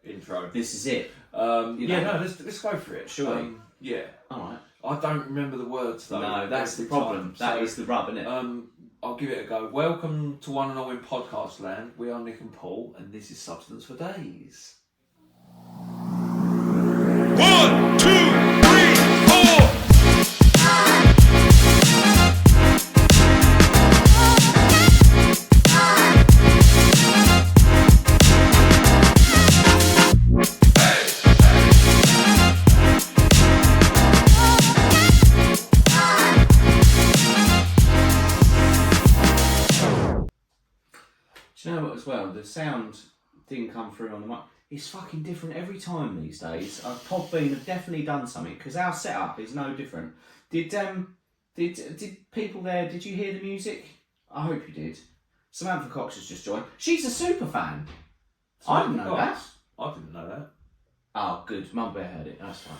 intro. This is it. Let's go for it. Shall we? Yeah. Alright. I don't remember the words though. No, that's the problem. That is the rub, isn't it? I'll give it a go. Welcome to One and All in Podcast Land. We are Nick and Paul, and this is Substance for Days. 1, 2, 3, 4. Do you know what as well? The sound didn't come through on the mic. It's fucking different every time these days. Podbean have definitely done something because our setup is no different. Did people there? Did you hear the music? I hope you did. Samantha Cox has just joined. She's a super fan. I didn't know that. I didn't know that. Oh, good. Mum Bear heard it. That's fine.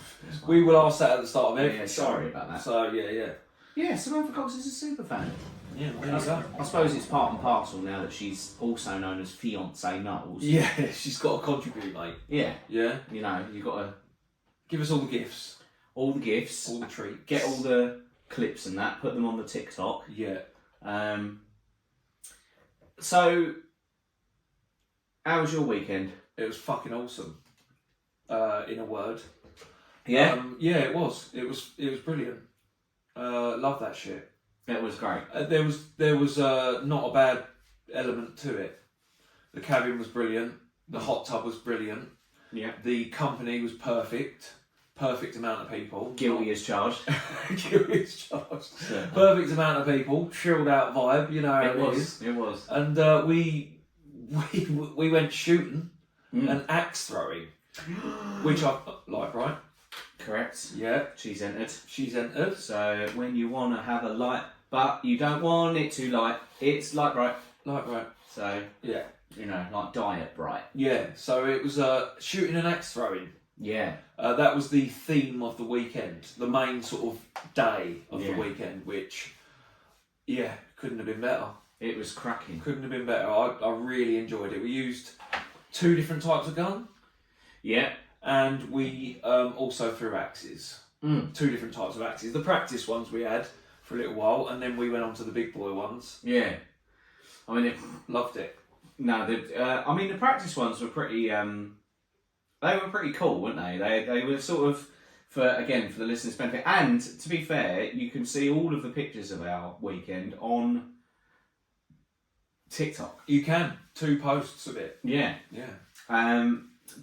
We will ask that at the start of it. Yeah, sorry about that. So yeah. Yeah, Samantha Cox is a super fan. Yeah, there you go. I suppose it's part and parcel now that she's also known as Fiance Knowles. Yeah, she's got to contribute, mate. Yeah. Yeah. You know, you've got to Give us all the gifts. all the gifts, All the treats. get all the clips and that, put them on the TikTok. Yeah. So, how was your weekend? It was fucking awesome. In a word. Yeah? Yeah, it was. It was brilliant. Love that shit. It was great. There was not a bad element to it. The cabin was brilliant. The hot tub was brilliant. Yeah. The company was perfect. Perfect amount of people. Guilty as charged. Guilty as charged. Yeah. Perfect amount of people. Chilled out vibe. You know how it is. It was. And we went shooting and axe throwing, which I like. Right. Correct. Yeah. She's entered. She's entered. So, when you want to have a light, but you don't want it too light, it's light bright. Like right. So, Yeah. you know, like diet bright. Yeah. So it was shooting and axe throwing. Yeah. That was the theme of the weekend, the main sort of day of the Yeah. weekend, which, yeah, couldn't have been better. It was cracking. Couldn't have been better. I really enjoyed it. We used 2 different types of gun, Yeah. and we also threw axes. 2 different types of axes. The practice ones we had for a little while, and then we went on to the big boy ones. Yeah. I mean, Loved it. no, the practice ones were pretty. They were pretty cool, weren't they? They were sort of for the listeners' benefit. And to be fair, you can see all of the pictures of our weekend on TikTok. You can 2 posts of it. Yeah. Yeah.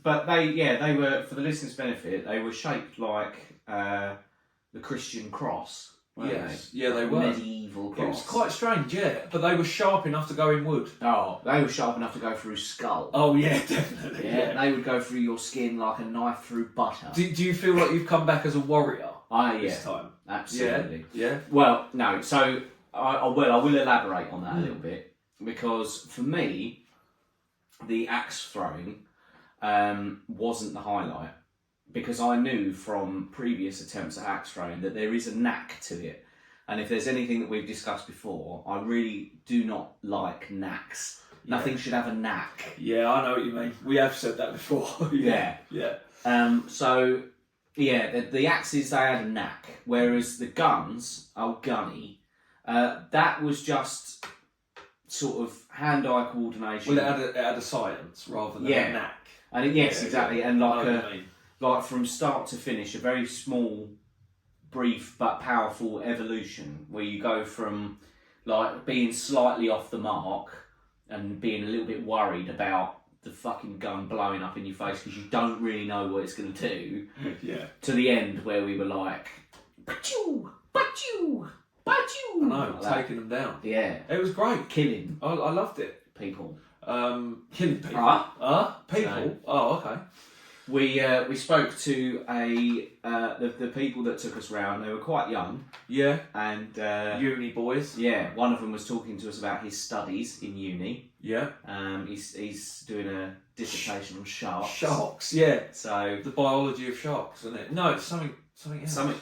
But they were, for the listeners' benefit, they were shaped like the Christian cross. Weren't Yes. they? Yeah, they Like a were. medieval cross. It was quite strange, yeah, but they were sharp enough to go in wood. Oh, they were sharp enough to go through skull. Oh yeah, definitely. Yeah, they would go through your skin like a knife through butter. Do you feel like you've come back as a warrior this time? Absolutely. Yeah. Well, no. So I will elaborate on that a little bit, because for me, the axe throwing wasn't the highlight, because I knew from previous attempts at axe throwing that there is a knack to it, and if there's anything that we've discussed before, I really do not like knacks. Yeah. Nothing should have a knack. Yeah, I know what you mean. We have said that before. Yeah. So, yeah, the axes, they had a knack, whereas the guns, gunny, that was just sort of hand-eye coordination. Well, it had a science rather than a knack. And exactly, yeah. and I know what you mean. like from start to finish, a very small, brief but powerful evolution where you go from like being slightly off the mark and being a little bit worried about the fucking gun blowing up in your face because you don't really know what it's going to do, to the end where we were like, "Ba-choo, ba-choo, ba-choo." I know, like taking them down. Yeah, It was great. killing I loved it. people. Killing people. People. So- Oh, okay. We spoke to the people that took us round. They were quite young, Yeah. and Uni boys. yeah, one of them was talking to us about his studies in uni. Yeah. He's doing a dissertation on sharks. Sharks. Yeah. So The biology of sharks, isn't it? No, it's something else. something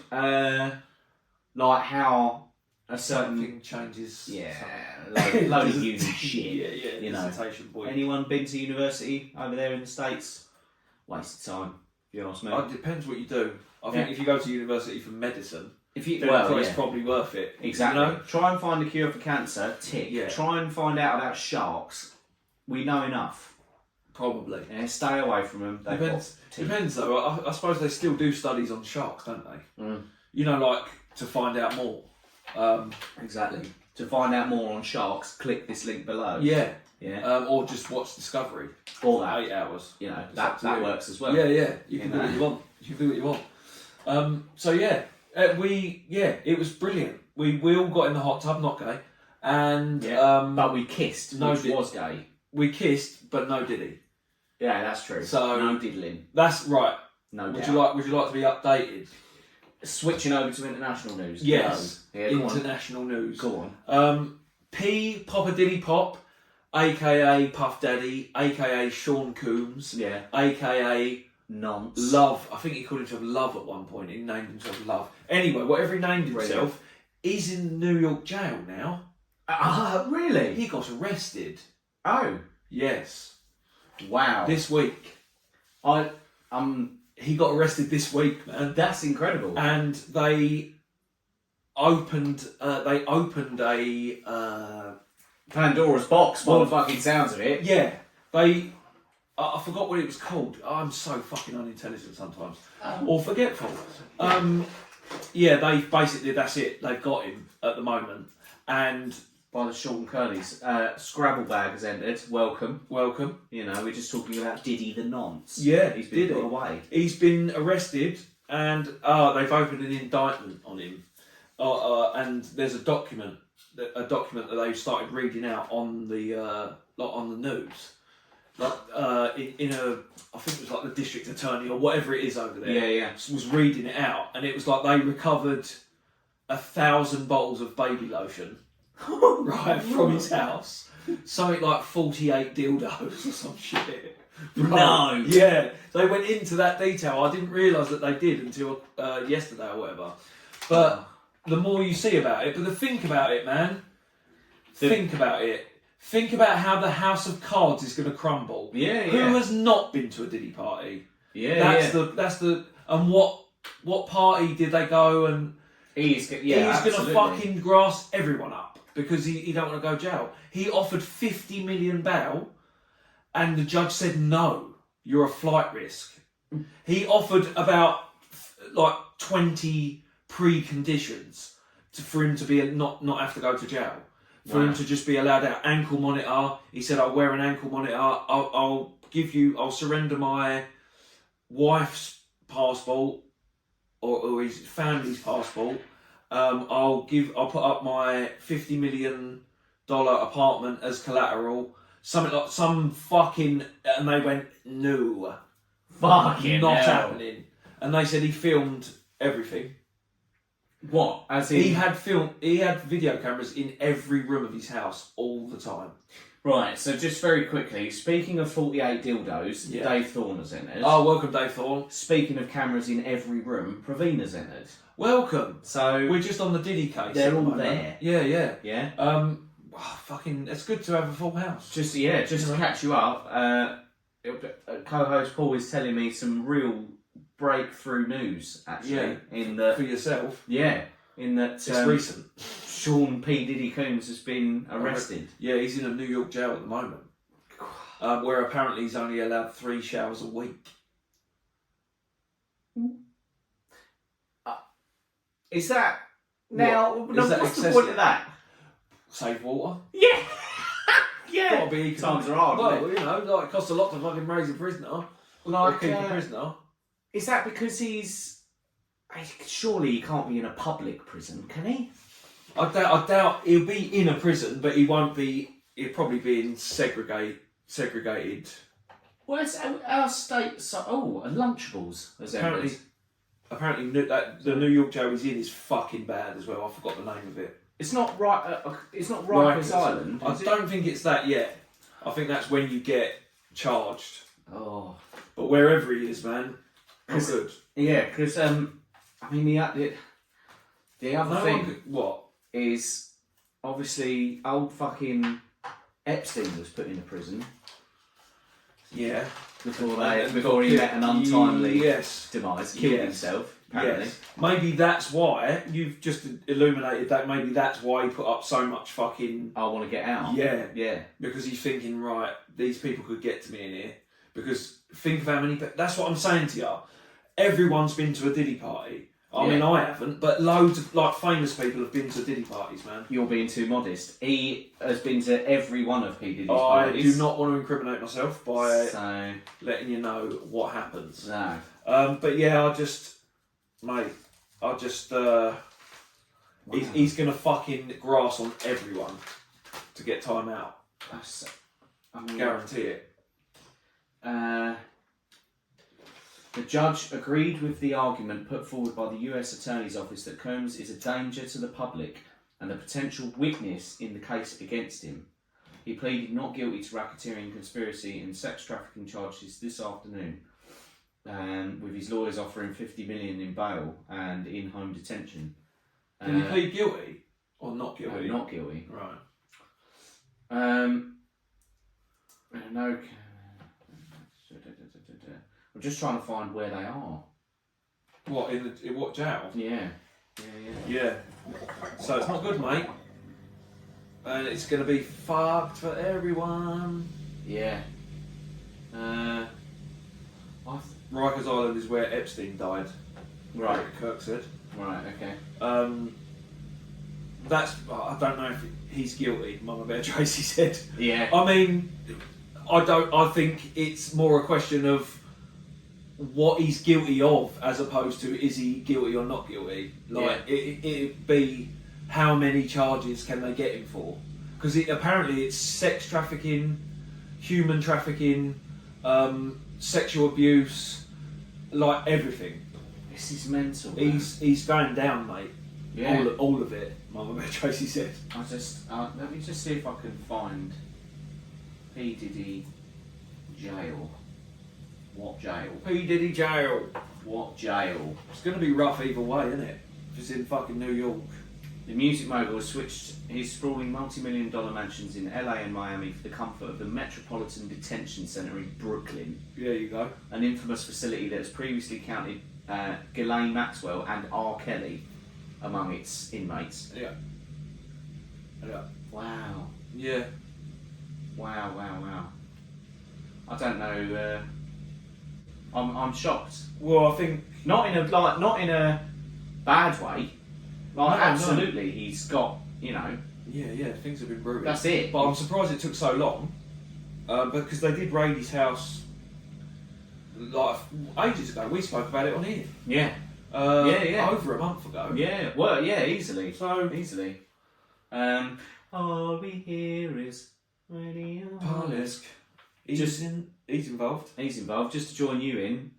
like how a certain Something changes. load of uni shit. Yeah. You know. Dissertation boy. Anyone been to university over there in the States? waste of time. If you ask me. It depends what you do. I think if you go to university for medicine, it's probably worth it. Exactly. You know? Try and find a cure for cancer. Tick. Yeah. Try and find out about sharks. We know enough. Probably. Yeah, stay away from them. Depends though. I suppose they still do studies on sharks, don't they? You know, like to find out more. Exactly. To find out more on sharks, click this link below. Yeah. Yeah. Or just watch Discovery. Or that. 8 hours. You know, that works as well. Yeah. You can do what you want. You can do what you want. So yeah, it was brilliant. We all got in the hot tub, not gay, and but we kissed, which was gay. We kissed, but no diddy. Yeah, that's true. So no diddling. That's right. No Would doubt. you like to be updated? Switching over to international news. Yes. Yeah, international news. Go on. P Papa Diddy Pop, aka Puff Daddy, aka Sean Coombs, aka Nonce. Love. I think he called himself Love at one point. He named himself Love. Anyway, whatever he named himself, he's in New York jail now. Really? He got arrested. Oh. Yes. Wow. This week. He got arrested this week, man. That's incredible. And they opened a Pandora's box by the fucking sounds of it. Yeah. I forgot what it was called. I'm so fucking unintelligent sometimes. Or forgetful. They basically, that's it. They've got him at the moment. And by the short and curlies. Scrabble bag has ended. Welcome. You know, we're just talking about Diddy the Nonce. Yeah, he's been put away. He's been arrested, and they've opened an indictment on him. And there's a document that they've started reading out on the news. I think it was like the district attorney or whatever it is over there. Was reading it out, and it was like they recovered 1,000 bottles of baby lotion. Right, from his house. Something like 48 dildos or some shit. Right. No. Yeah, they went into that detail. I didn't realise that they did until yesterday or whatever. But the more you see about it, think about it, man. Think about it. Think about how the House of Cards is going to crumble. Yeah. Who has not been to a Diddy party? Yeah. That's the and what party did they go and he's going to fucking grass everyone up. Because he don't want to go jail. He offered 50 million bail, and the judge said no. You're a flight risk. He offered about 20 preconditions for him to be not have to go to jail, for him to just be allowed out. Ankle monitor. He said, "I'll wear an ankle monitor. I'll surrender my wife's passport or his family's passport." I'll put up my $50 million apartment as collateral. Some fucking, and they went, no. Fucking not hell. happening. And they said he filmed everything. What? As in... He had video cameras in every room of his house all the time. Right, so just very quickly, speaking of 48 dildos, Dave Thorne has entered. Oh, welcome Dave Thorne. Speaking of cameras in every room, Praveena's entered. Welcome. So we're just on the Diddy case. They're all there. Yeah. Fucking, it's good to have a full house. Just to catch you up, co-host Paul is telling me some real breakthrough news, actually. For yourself. Yeah. In that... It's recent. Sean P. Diddy Coombs has been arrested. Yeah, he's in a New York jail at the moment. Where apparently he's only allowed 3 showers a week. Is that... Now, Is that what's excessive? the point of that? Save water. Yeah! Yeah! Gotta be Times are hard, well, it costs a lot to fucking raise a prisoner. Or keep a prisoner. Is that because he's... Surely he can't be in a public prison, can he? I doubt he'll be in a prison, but he won't be... He'll probably be in segregated... Where's our state... and Lunchables has ended. Apparently the New York jail he's in is fucking bad as well. I forgot the name of it. It's not right. It's not Rikers Island. I don't think it's that yet. I think that's when you get charged. Oh, but wherever he is, man, not good. Yeah, because I mean the other thing is obviously old fucking Epstein was put in a prison. Yeah. before he met an untimely yes. demise, killed himself. Apparently. Yes. Maybe that's why you've just illuminated that. Maybe that's why he put up so much fucking. I want to get out. Yeah, yeah. Because he's thinking, right, these people could get to me in here. Because think of how many. That's what I'm saying to you. Everyone's been to a Diddy party. I mean, I haven't, but loads of like famous people have been to Diddy parties, man. You're being too modest. He has been to every one of P Diddy's parties. I do not want to incriminate myself by letting you know what happens. No. But yeah, mate, he's gonna fucking grass on everyone to get time out. I guarantee it. The judge agreed with the argument put forward by the US Attorney's Office that Combs is a danger to the public and a potential witness in the case against him. He pleaded not guilty to racketeering, conspiracy and sex trafficking charges this afternoon, with his lawyers offering $50 million in bail and in-home detention. Did he plead guilty or not guilty? Not guilty. Right. No. I'm just trying to find where they are. What in what jail? Yeah. So it's not good, mate. And it's going to be fucked for everyone. Yeah. Rikers Island is where Epstein died. Right. Like Kirk said. Right. Okay. I don't know if he's guilty. Mama Bear Tracy said. Yeah. I mean, I think it's more a question of what he's guilty of, as opposed to is he guilty or not guilty. Like it'd be how many charges can they get him for? Because apparently it's sex trafficking, human trafficking, sexual abuse, like everything. This is mental. He's going down, mate. Yeah. All of it. Mama Bear Tracy said. Let me just see if I can find P Diddy jail. What jail? P Diddy jail. What jail? It's going to be rough either way, isn't it? If it's in fucking New York. The music mogul has switched his sprawling multi-million-dollar mansions in LA and Miami for the comfort of the Metropolitan Detention Center in Brooklyn. There you go. An infamous facility that has previously counted Ghislaine Maxwell and R. Kelly among its inmates. Yeah. Wow. Yeah. Wow. I don't know. I'm shocked. Well, I think Not in a bad way. Like No, absolutely, he's got Yeah, things have been brutal. That's it. But I'm surprised it took so long, because they did raid his house like ages ago. We spoke about it on here. Yeah. Over a month ago. Yeah. Well, yeah, easily. So easily. All we hear is radio. Parlesk. He's involved. He's involved. Just to join you in,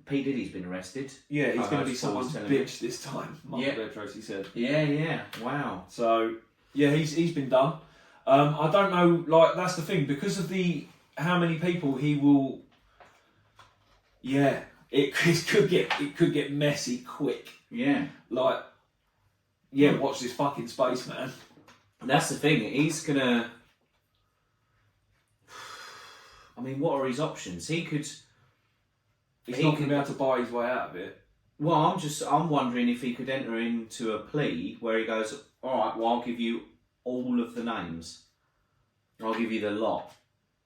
P Diddy's been arrested. Yeah, he's going to be Paul's someone's telling me. bitch this time. Mama Bear Tracy said. Yeah. Wow. So yeah, he's been done. I don't know. Like that's the thing because of how many people he will. Yeah, it could get messy quick. Yeah. Like, watch this fucking space, man. That's the thing. He's gonna. I mean, what are his options? He's not going to be able to buy his way out of it. Well, I'm wondering if he could enter into a plea where he goes, all right, well, I'll give you all of the names. I'll give you the lot.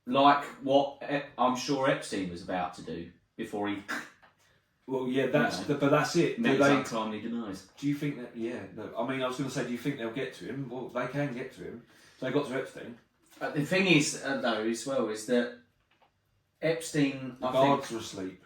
Like what I'm sure Epstein was about to do before he... Well, yeah, but that's it. Met his untimely demise. Do you think that... Yeah, no, I mean, I was going to say, do you think they'll get to him? Well, they can get to him. They got to Epstein. The thing is, though, as well, is that Epstein... The guards were asleep.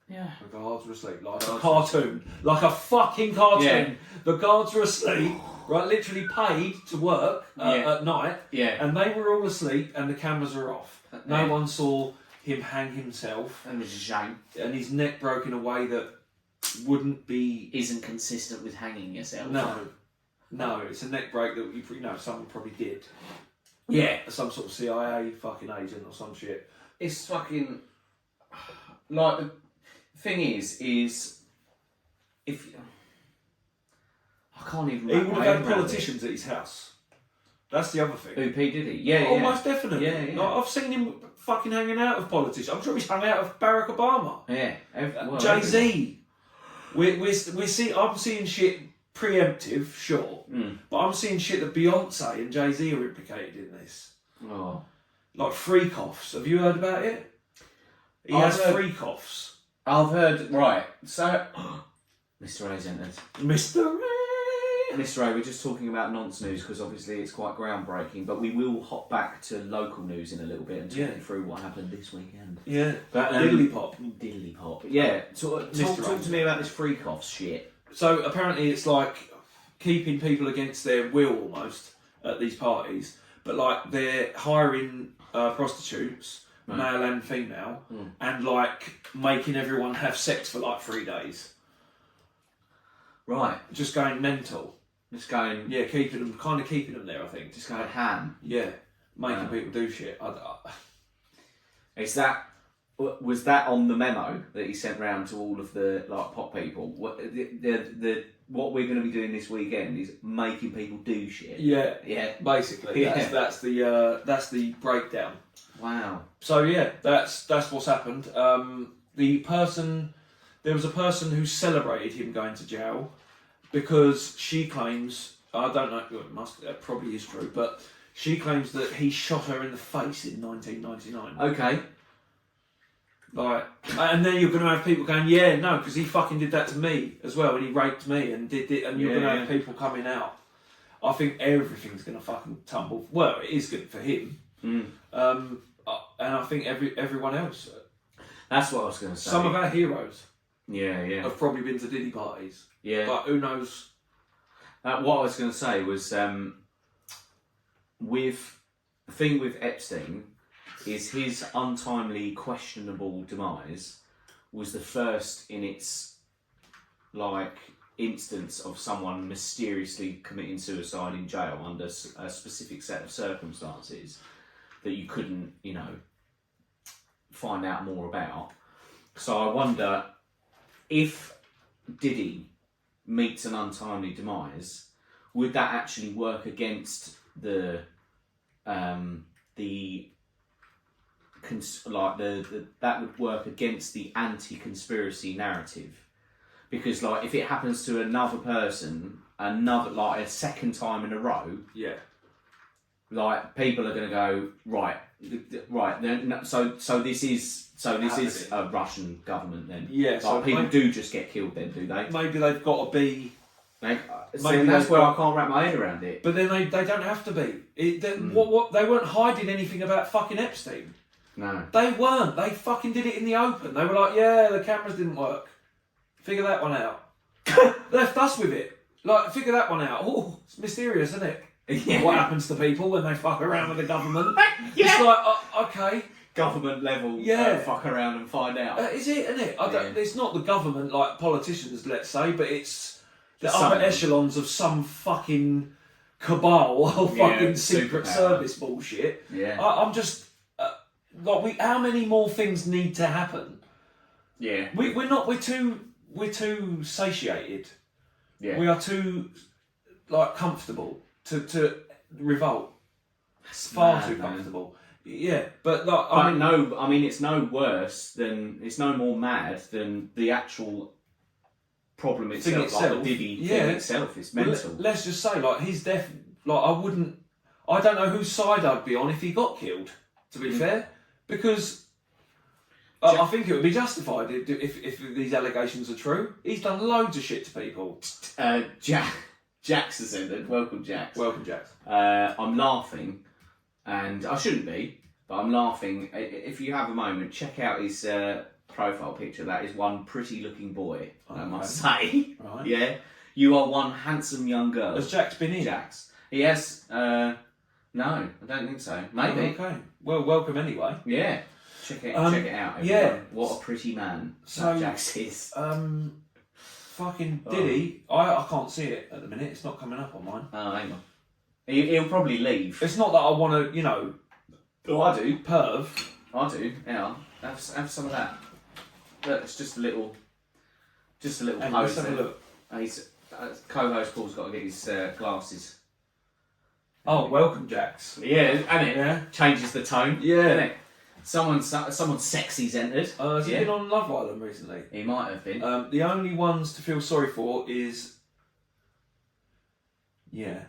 Yeah. The guards were asleep. Like a cartoon. Like a fucking cartoon. Yeah. The guards were asleep, right? Literally paid to work at night. Yeah. And they were all asleep and the cameras were off. No one saw him hang himself. And it was a shame. And his neck broke in a way that wouldn't be... Isn't consistent with hanging yourself. No, it's a neck break that someone probably did. Yeah. Some sort of CIA fucking agent or some shit. It's fucking... Like, the thing is if... I can't even... He would have had politicians at his house. That's the other thing. Who, P Diddy? Yeah, Almost definitely. Yeah. Like, I've seen him fucking hanging out with politicians. I'm sure he's hung out with Barack Obama. Yeah. Jay-Z. I'm seeing shit preemptive, sure, but I'm seeing shit that Beyonce and Jay-Z are implicated in this. Oh. Like freak-offs. Have you heard about it? He I've has heard- freak-offs. I've heard, right, so... Mr. A's entered. Mr. Ray. Mr. A, we're just talking about nonce news because obviously it's quite groundbreaking, but we will hop back to local news in a little bit and talk you through what happened this weekend. Yeah. But, Diddly pop. Diddly pop. Yeah, talk to me about this freak-off shit. So apparently it's like keeping people against their will almost at these parties, but like they're hiring prostitutes, male and female, and like making everyone have sex for like 3 days. Right. Just going mental. Just going... Yeah, keeping them there, I think. Just going ham. Yeah, making people do shit. Is that... Was that on the memo that he sent round to all of the like pop people? What we're going to be doing this weekend is making people do shit. Yeah, basically. Yeah. That's the breakdown. Wow. So yeah, that's what's happened. There was a person who celebrated him going to jail because she claims, I don't know, it probably is true, but she claims that he shot her in the face in 1999. Okay. Like, and then you're going to have people going, yeah, no, because he fucking did that to me as well, and he raped me and did it, and you're going to have people coming out. I think everything's going to fucking tumble. Well, it is good for him, and I think everyone else. That's what I was going to say. Some of our heroes, have probably been to Diddy parties. Yeah, but who knows? What I was going to say was, with the thing with Epstein. Is his untimely, questionable demise was the first in its like instance of someone mysteriously committing suicide in jail under a specific set of circumstances that you couldn't, find out more about. So I wonder if Diddy meets an untimely demise, would that actually work against that would work against the anti-conspiracy narrative, because like if it happens to another person, a second time in a row, like people are going to go right. So this is a Russian government then. Yeah, like so people do just get killed then, do they? Maybe they've got to be. That's where I can't wrap my head around it. But then they don't have to be. What they weren't hiding anything about fucking Epstein. No. They weren't. They fucking did it in the open. They were like, yeah, the cameras didn't work. Figure that one out. Left us with it. Like, figure that one out. Oh, it's mysterious, isn't it? Yeah. What happens to people when they fuck around with the government? It's like, okay. Government level, fuck around and find out. Is it, isn't it? It's not the government, like politicians, let's say, but it's the Some. upper echelons of some fucking cabal of fucking secret service bullshit. Yeah. I'm just... how many more things need to happen? Yeah. We're too satiated. Yeah. We are too comfortable to revolt. Far too comfortable. Yeah, but it's no worse than, it's no more mad than the actual problem itself. Like the Diddy thing itself is mental. Let's just say, his death. I don't know whose side I'd be on if he got killed. To be fair. Because I think it would be justified if these allegations are true. He's done loads of shit to people. Jax has ended. Welcome, Jax. Welcome, Jax. I'm laughing, and I shouldn't be, but I'm laughing. If you have a moment, check out his profile picture. That is one pretty-looking boy, I must say. Right. Yeah. You are one handsome young girl. Has Jax been in? Jax. He has... no, I don't think so. Maybe. Oh, okay. Well, welcome anyway. Yeah. Check it out, everyone. Yeah. What a pretty man So, Jax is. Fucking Diddy, I can't see it at the minute. It's not coming up on mine. Oh, hang on. He'll probably leave. It's not that I want to, Oh, I do. perv. I do. Hang on. Have some of that. Look, it's just a little And pose let's have a there. look. Co-host Paul's got to get his glasses. Oh, welcome, Jax. Yeah, and it Yeah. changes the tone. Yeah. Doesn't it? Someone sexy's entered. Has he been on Love Island recently? He might have been. The only ones to feel sorry for is... Yeah.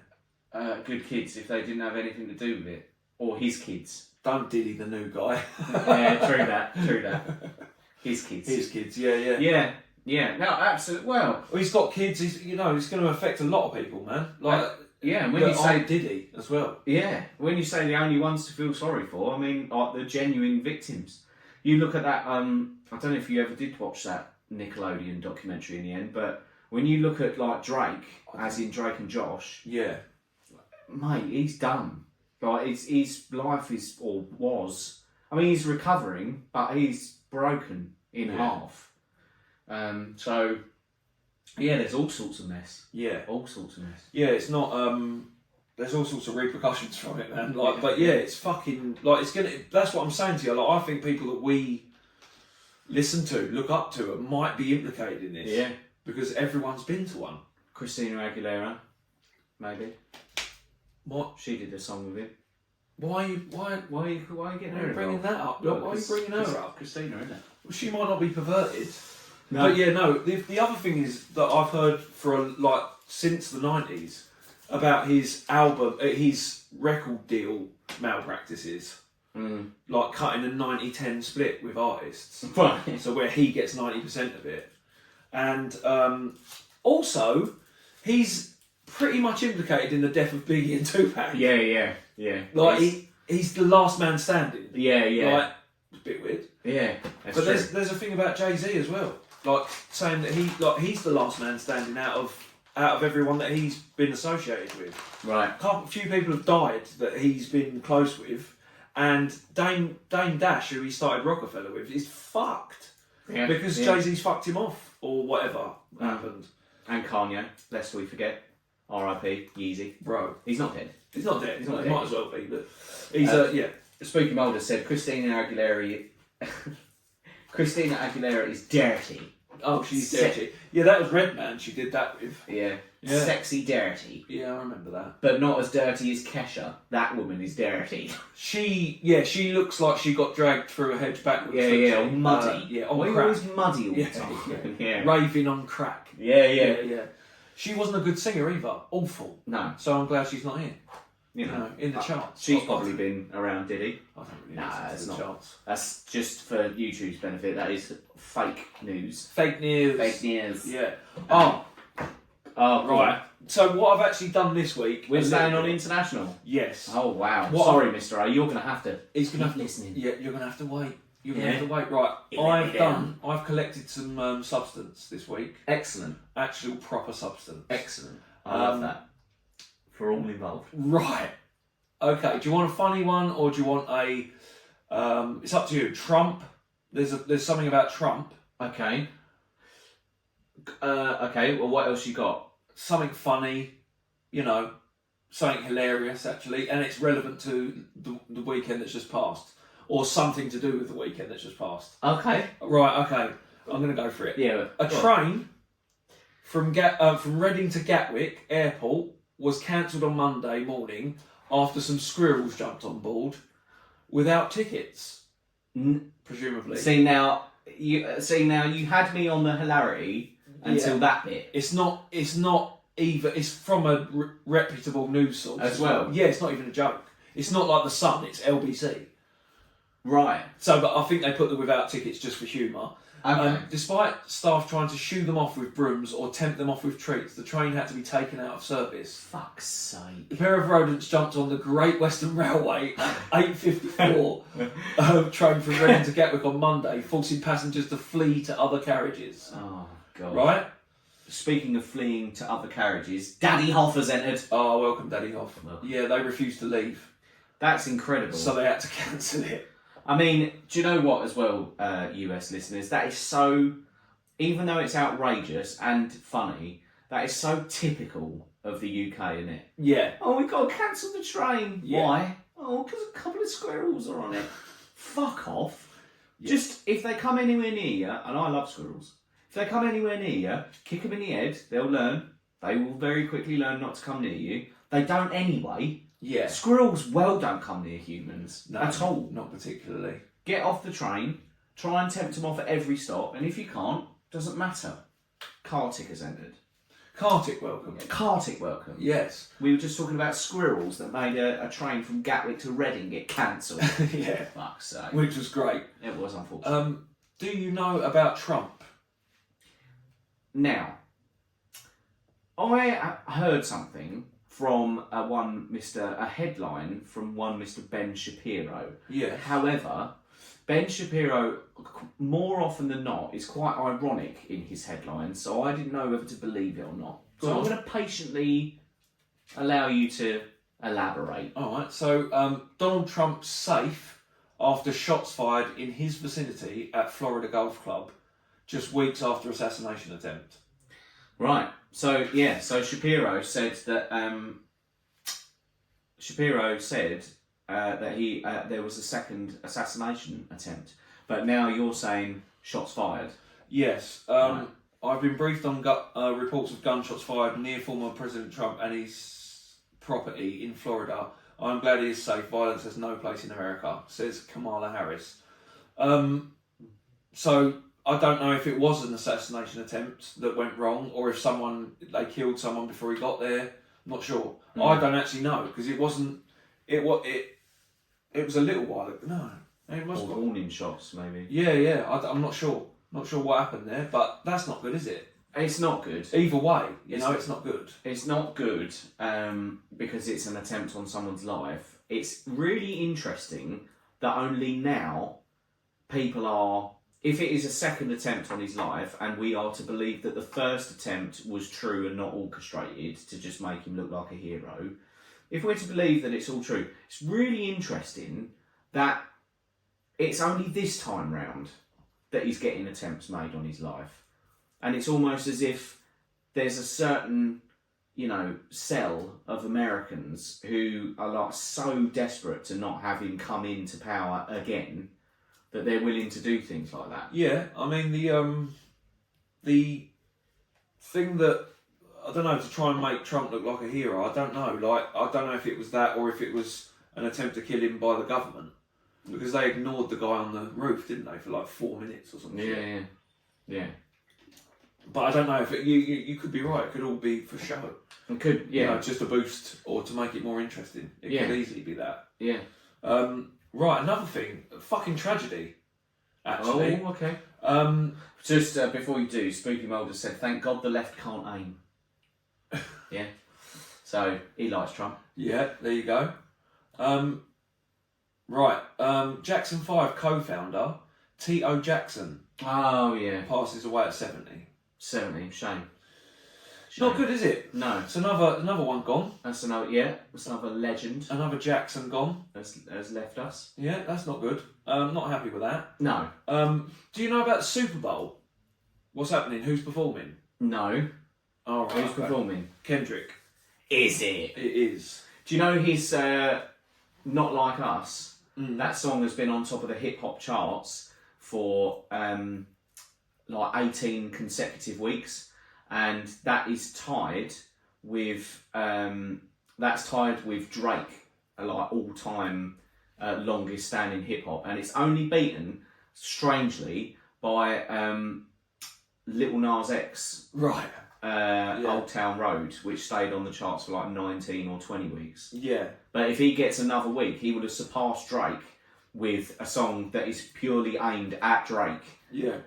Good kids if they didn't have anything to do with it. Or his kids. Don't dilly the new guy. Yeah, true that. His kids. His kids, yeah. Yeah, no, absolutely. Well, He's got kids, it's going to affect a lot of people, man. Like, yeah, and when you say Diddy as well. yeah, when you say the only ones to feel sorry for, I mean, like the genuine victims. You look at that. I don't know if you ever did watch that Nickelodeon documentary in the end, but when you look at like Drake, as in Drake and Josh, Yeah. mate, he's done. Like his life is or was. I mean, he's recovering, but he's broken in half. So yeah, there's all sorts of mess. Yeah. All sorts of mess. Yeah, it's not. There's all sorts of repercussions from it, man. Like, but yeah, it's fucking like it's gonna. That's what I'm saying to you. Like, I think people that we listen to, look up to, might be implicated in this. Yeah. Because everyone's been to one. Christina Aguilera, maybe. What? She did a song with him. Why are you Getting her bringing that up? Why are you bringing her up? Christina, isn't it? Well, she might not be perverted. No. But yeah, no. The other thing is that I've heard since the 90s about his album, his record deal malpractices. Like cutting a 90-10 split with artists. Right. So where he gets 90% of it. And also, he's pretty much implicated in the death of Biggie and Tupac. Yeah. Like, he's the last man standing. Yeah. Like, it's a bit weird. Yeah. That's But true. there's a thing about Jay-Z as well. Like, saying that he's the last man standing out of everyone that he's been associated with. Right. A few people have died that he's been close with. And Dame Dash, who he started Rockefeller with, is fucked. Yeah. Because Jay-Z's fucked him off. Or whatever happened. And Kanye, lest we forget. R.I.P. Yeezy. Bro. He's not dead. He's not dead. He's not He dead. might as well be, but he's yeah. Spooky Mulder said Christina Aguilera is dirty. Oh, she's dirty. Yeah, that was Redman she did that with. Yeah. Yeah. Sexy dirty. Yeah, I remember that. But not as dirty as Kesha. That woman is dirty. She looks like she got dragged through a hedge backwards. Yeah, all muddy. Yeah, on Why are you crack. always muddy all the Yeah, time? yeah. Yeah. Raving on crack. Yeah. She wasn't a good singer either. Awful. No. So I'm glad she's not here. You know. In the charts. She's probably been around Diddy. I don't really Nah, listen to it's the not. charts. That's just for YouTube's benefit. That is fake news. Fake news. Fake news. Yeah. Oh, Right. So what I've actually done this week... We're a staying little on bit- international. Yes. Oh wow. What Sorry, Mr. A. You're going to have to. He's gonna keep have to, listening. Yeah, you're gonna have to wait. You're gonna Yeah. have to wait. Right. You let me down. I've collected some substance this week. Excellent. Actual proper substance. Excellent. I love that. For all involved. Right. Okay. Do you want a funny one or do you want a? It's up to you. Trump. There's something about Trump. Okay. Okay. Well, what else you got? Something funny. Something hilarious actually, and it's relevant to the weekend that's just passed, or something to do with the weekend that's just passed. Okay. Right. Okay. I'm gonna go for it. Yeah. A train from Reading to Gatwick Airport was cancelled on Monday morning after some squirrels jumped on board without tickets, presumably. See now, you had me on the hilarity until that bit. It's not either. It's from a reputable news source As well. Yeah, it's not even a joke. It's not like the Sun. It's LBC. Right. So, but I think they put them without tickets just for humour. Okay. Despite staff trying to shoo them off with brooms or tempt them off with treats, the train had to be taken out of service. Fuck's sake. The pair of rodents jumped on the Great Western Railway at 8:54 train from Reading to Gatwick on Monday, forcing passengers to flee to other carriages. Oh god. Right? Speaking of fleeing to other carriages, Daddy Hoffer's entered. Oh, welcome, Daddy Hoff. Welcome. Yeah, they refused to leave, That's incredible. so they had to cancel it. I mean, do you know what as well, US listeners? That is so, even though it's outrageous and funny, that is so typical of the UK, isn't it? Yeah. Oh, we've got to cancel the train. Yeah. Why? Oh, because a couple of squirrels are on it. Fuck off. Yeah. Just, if they come anywhere near you, and I love squirrels, if they come anywhere near you, kick them in the head, they'll learn. They will very quickly learn not to come near you. They don't anyway. Yeah. Squirrels don't come near humans at all. Not particularly. Get off the train, try and tempt them off at every stop, and if you can't, doesn't matter. Kartik has entered. Kartik welcome. Kartik welcome. Yes. We were just talking about squirrels that made a train from Gatwick to Reading get cancelled. Yeah. Fuck's sake. Which was great. It was unfortunate. Do you know about Trump? Now, I heard something from a headline from one Mr. Ben Shapiro. Yeah. However, Ben Shapiro, more often than not, is quite ironic in his headlines, so I didn't know whether to believe it or not. So I'm going to patiently allow you to elaborate. All right. So Donald Trump's safe after shots fired in his vicinity at Florida Golf Club, just weeks after assassination attempt. Right. So yeah. So Shapiro said that that there was a second assassination attempt, but now you're saying shots fired. Yes. Right. I've been briefed on reports of gunshots fired near former President Trump and his property in Florida. I'm glad he is safe. Violence has no place in America, says Kamala Harris. So I don't know if it was an assassination attempt that went wrong, or if they killed someone before he got there. I'm not sure. I don't actually know because it wasn't. It was a little while ago. No, it must. Or warning shots, maybe. Yeah. I'm not sure. Not sure what happened there, but that's not good, is it? It's not good. Either way, it's not good. It's not good because it's an attempt on someone's life. It's really interesting that only now people are, if it is a second attempt on his life and we are to believe that the first attempt was true and not orchestrated to just make him look like a hero, if we're to believe that it's all true, it's really interesting that it's only this time round that he's getting attempts made on his life. And it's almost as if there's a certain, cell of Americans who are like so desperate to not have him come into power again that they're willing to do things like that. Yeah, I mean the thing that I don't know, to try and make Trump look like a hero. I don't know. I don't know if it was that or if it was an attempt to kill him by the government, because they ignored the guy on the roof, didn't they, for like 4 minutes or something? Yeah. But I don't know if you could be right. It could all be for show. It could, yeah. Just a boost or to make it more interesting. It could easily be that. Yeah. Right, another thing, fucking tragedy. Actually. Oh, okay. Just before you do, Spooky Mulder said, "Thank God the left can't aim." Yeah. So he likes Trump. Yeah, there you go. Right, Jackson 5 co-founder T.O. Jackson. Oh yeah. Passes away at 70. 70. Shame. Not good, is it? No. It's another one gone. That's another legend. Another Jackson gone. Has left us. Yeah, that's not good. Not happy with that. No. Do you know about the Super Bowl? What's happening? Who's performing? No. Oh, right, Who's performing? Kendrick. Is it? It is. Do you know his Not Like Us? Mm. That song has been on top of the hip hop charts for like 18 consecutive weeks, and that is tied with Drake, like all-time longest standing hip hop, and it's only beaten, strangely, by Lil Nas X. Right. Old Town Road, which stayed on the charts for like 19 or 20 weeks. Yeah. But if he gets another week, he would have surpassed Drake with a song that is purely aimed at Drake. Yeah.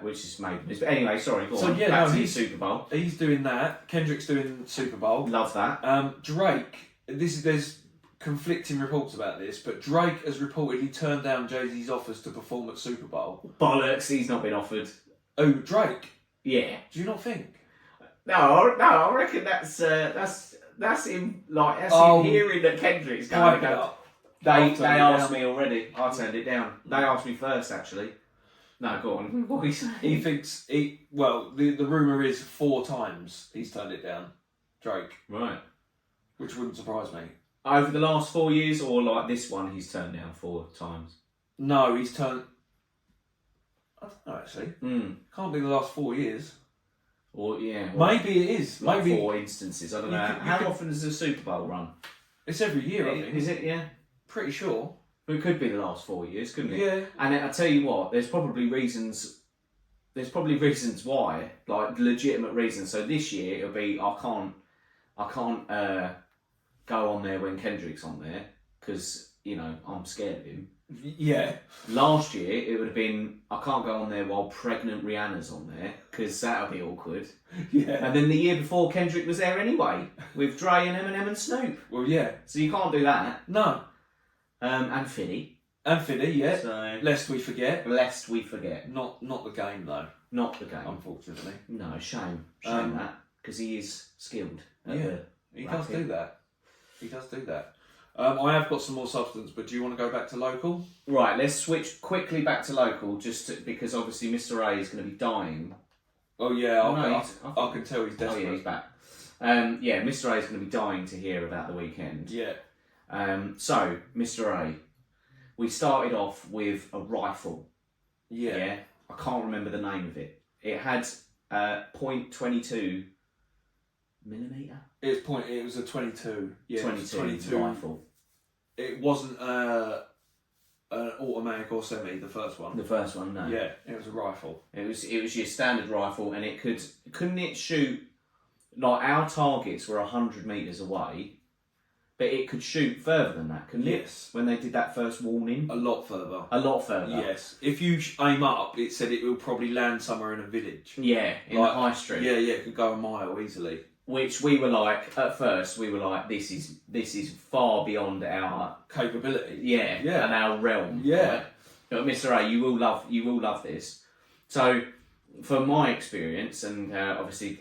Which is made. But anyway, sorry, go So, on. yeah, Back no, to the Super Bowl. He's doing that. Kendrick's doing Super Bowl. Love that. Drake, there's conflicting reports about this, but Drake has reportedly turned down Jay-Z's offers to perform at Super Bowl. Bollocks, he's not been offered. Oh, Drake? Yeah. Do you not think? No, I reckon that's him. Like him hearing that Kendrick's going to go. They asked me already. I turned it down. They asked me first, actually. No, go on. What are you saying? He thinks the rumour is 4 times he's turned it down, Drake. Right. Which wouldn't surprise me. Over the last 4 years, or like this one, he's turned down 4 times. No, he's turned. I don't know actually. Mm. Can't be the last 4 years. Or yeah. Maybe it is. Like Maybe 4 instances. I don't know. How often does the Super Bowl run? It's every year, I think. Is it? Yeah. Pretty sure. It could be the last 4 years, couldn't it? Yeah. And I tell you what, there's probably reasons why, like legitimate reasons. So this year it'll be I can't go on there when Kendrick's on there because I'm scared of him. Yeah. Last year it would have been I can't go on there while pregnant Rihanna's on there because that'll be awkward. Yeah. And then the year before Kendrick was there anyway with Dre and Eminem and Snoop. Well, yeah. So you can't do that. No. And Fiddy. And Fiddy, yeah. So Lest we forget. lest we forget. Not the game though. Not the game. Unfortunately. No, shame that because he is skilled. At Yeah. the He does racket. do that. He does do that. I have got some more substance, but do you want to go back to local? Right, let's switch quickly back to local, because obviously Mr. A is going to be dying. Oh yeah, I I can tell he's Oh desperate. yeah, he's back. Yeah, Mr. A is going to be dying to hear about the weekend. Yeah. So, Mr. A, we started off with a rifle. Yeah. I can't remember the name of it. It had .22 millimeter. It was a 22. Yeah. 22 rifle. It wasn't an automatic or semi. The first one. The first one, no. Yeah, it was a rifle. It was your standard rifle, and couldn't it shoot, like our targets were 100 metres away, but it could shoot further than that, couldn't it? Yes. When they did that first warning? A lot further. A lot further. Yes. If you aim up, it said it will probably land somewhere in a village. Yeah, in the high street. Yeah, it could go a mile easily. Which we were like, at first, this is far beyond our Capability. and our realm. Yeah. Right? But Mr. A, you will love this. So, for my experience, and obviously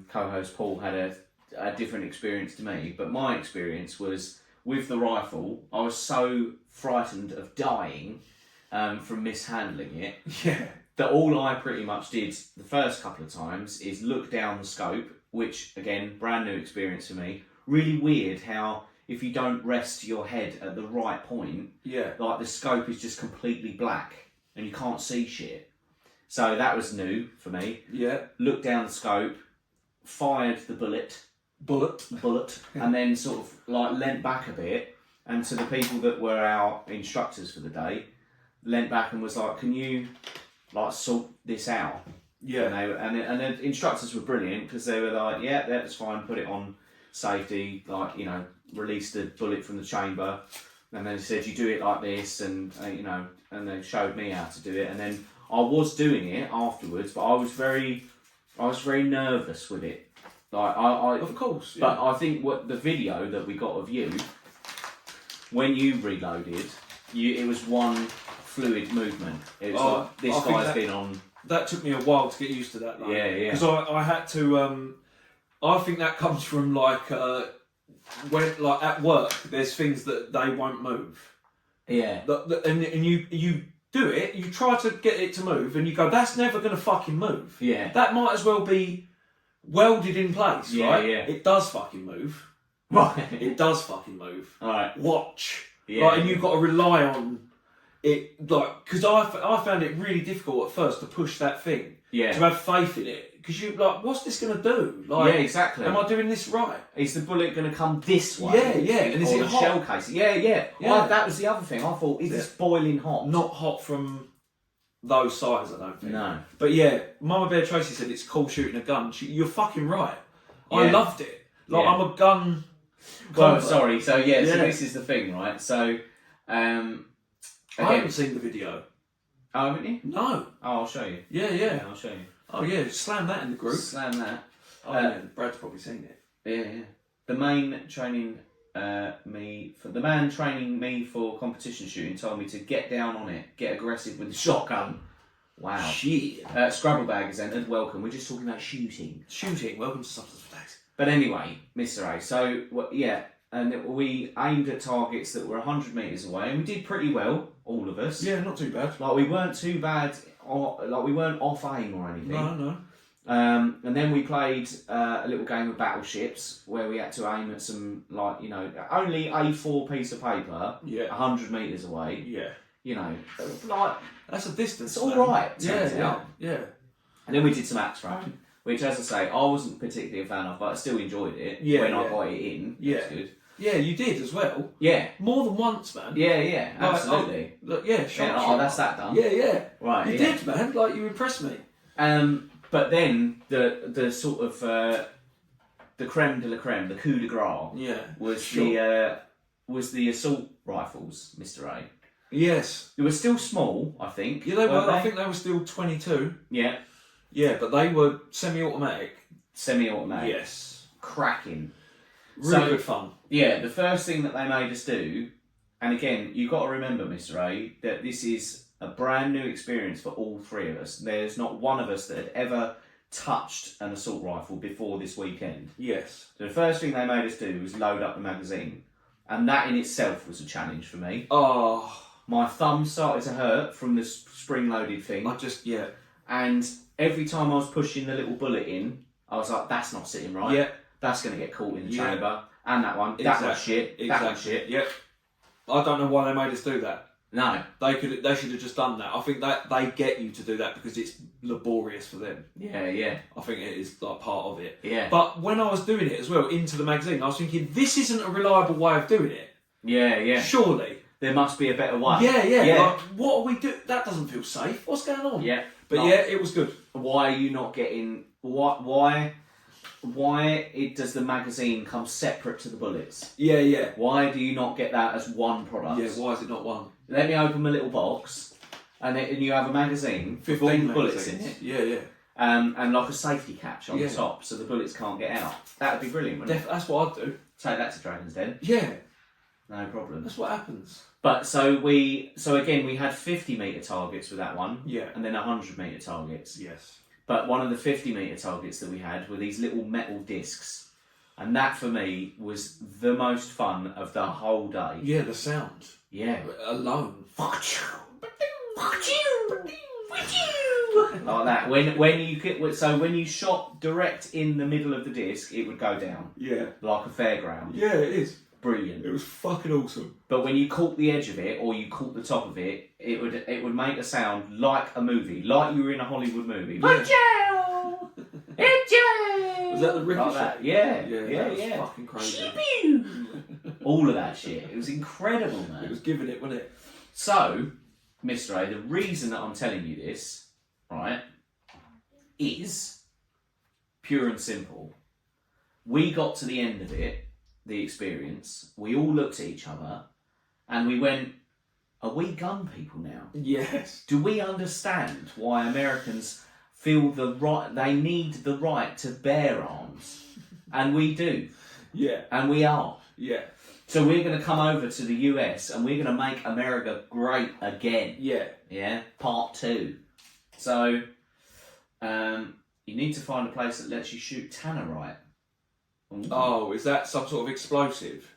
co-host Paul had a different experience to me, but my experience was with the rifle, I was so frightened of dying from mishandling it Yeah. that all I pretty much did the first couple of times is look down the scope, which again, brand new experience for me. Really weird how if you don't rest your head at the right point, like the scope is just completely black and you can't see shit. So that was new for me. Yeah. Looked down the scope, fired the bullet, and then sort of like leant back a bit, and to the people that were our instructors for the day, leant back and was like, "Can you like sort this out?" Yeah. And the instructors were brilliant because they were like, "Yeah, that's fine. Put it on safety. Like release the bullet from the chamber." And then they said, "You do it like this," and and they showed me how to do it. And then I was doing it afterwards, but I was very nervous with it. Like Of course. Yeah. But I think what the video that we got of you when you reloaded, it was one fluid movement. It was like this guy's been on. That took me a while to get used to that though. Yeah. Because I had to. I think that comes from when at work, there's things that they won't move. Yeah. And you do it. You try to get it to move, and you go, "That's never going to fucking move." Yeah. That might as well be welded in place, right? Yeah. It does fucking move. Right. It does fucking move. Alright. Watch. Yeah. Like, and you've got to rely on it, like, because I found it really difficult at first to push that thing. Yeah. To have faith in it. Because you like, what's this going to do? Like, yeah, exactly. Am I doing this right? Is the bullet going to come this way? Yeah. And is or it the hot? shell case? Yeah. That was the other thing. I thought, is this boiling hot? Not hot from those sides, I don't think. No. But yeah, Mama Bear Tracy said it's cool shooting a gun. You're fucking right. I Yeah. loved it. Like, Yeah. I'm a gun. Well, convert. sorry. So so this is the thing, right? So, I haven't seen the video. Oh, haven't you? No. Oh, I'll show you. Yeah. I'll show you. Oh yeah, slam that in the group. Slam that. Oh yeah, Brad's probably seen it. Yeah. The man training me for competition shooting told me to get down on it, get aggressive with the shotgun. Wow. Shit. Scrabble Bag has entered. Welcome. We're just talking about shooting. Welcome to Substance for Days. But anyway, Mr. A. So and we aimed at targets that were 100 metres away, and we did pretty well, all of us. Yeah, not too bad. Like we weren't too bad. Like we weren't off aim or anything. No. And then we played a little game of battleships where we had to aim at some, only A4 piece of paper, 100 metres away. Yeah. Like That's a distance. it's all right. Yeah. And then we did some axe throwing, which, as I say, I wasn't particularly a fan of, but I still enjoyed it Yeah, when I yeah. got it in. Yeah. It was good. Yeah, you did as well. Yeah. More than once, man. Yeah, absolutely. Look, yeah, sharp. Oh, that's that done. Yeah. Right, You did, man. Like, you impressed me. But then the sort of the creme de la creme, the coup de grace, was the assault rifles, Mr. A. Yes. They were still small, I think. Yeah, they were. They? I think they were still 22. Yeah. Yeah, but they were semi-automatic. Semi-automatic. Yes. Cracking. Really good fun. Yeah, the first thing that they made us do, and again, you've got to remember, Mr. A, that this is a brand new experience for all three of us. There's not one of us that had ever touched an assault rifle before this weekend. Yes. So the first thing they made us do was load up the magazine, and that in itself was a challenge for me. Oh. My thumb started to hurt from the spring-loaded thing. And every time I was pushing the little bullet in, I was like, that's not sitting right. Yeah. That's going to get caught in the chamber. And that one. That was shit. That was shit. Yep. I don't know why they made us do that. No. They should have just done that. I think that they get you to do that because it's laborious for them. Yeah. I think it is like part of it. Yeah. But when I was doing it as well, into the magazine, I was thinking, this isn't a reliable way of doing it. Yeah. Surely. There must be a better way. Yeah. Like, what are we doing? That doesn't feel safe. What's going on? Yeah. But yeah, it was good. Why are you not getting... Why does the magazine come separate to the bullets? Yeah. Why do you not get that as one product? Yeah, why is it not one? Let me open my little box, and you have a magazine with all the bullets in it. Yeah. And like a safety catch on the top, so the bullets can't get out. That would be brilliant, wouldn't it? That's what I'd do. Take that to Dragon's Den. Yeah. No problem. That's what happens. But so again, we had 50-metre targets with that one. Yeah. And then 100-metre targets. Yes. But one of the 50-metre targets that we had were these little metal discs. And that, for me, was the most fun of the whole day. Yeah, the sound. Yeah. Alone. Like that. When you shot direct in the middle of the disc, it would go down. Yeah. Like a fairground. Yeah, it is. Brilliant. It was fucking awesome. But when you caught the edge of it or you caught the top of it, it would make a sound like a movie, like you were in a Hollywood movie. Yeah. Was that the ricochet? like that? Yeah. That was fucking crazy. All of that shit. It was incredible, man. It was giving it, wasn't it? So, Mr. A, the reason that I'm telling you this, right, is pure and simple. We got to the end of it, the experience, we all looked at each other and we went, are we gun people now? Yes. Do we understand why Americans feel they need the right to bear arms? And we do. Yeah. And we are. Yeah. So we're going to come over to the US and we're going to make America great again. Yeah. Yeah. Part 2. So, you need to find a place that lets you shoot tannerite. Ooh. Oh, is that some sort of explosive?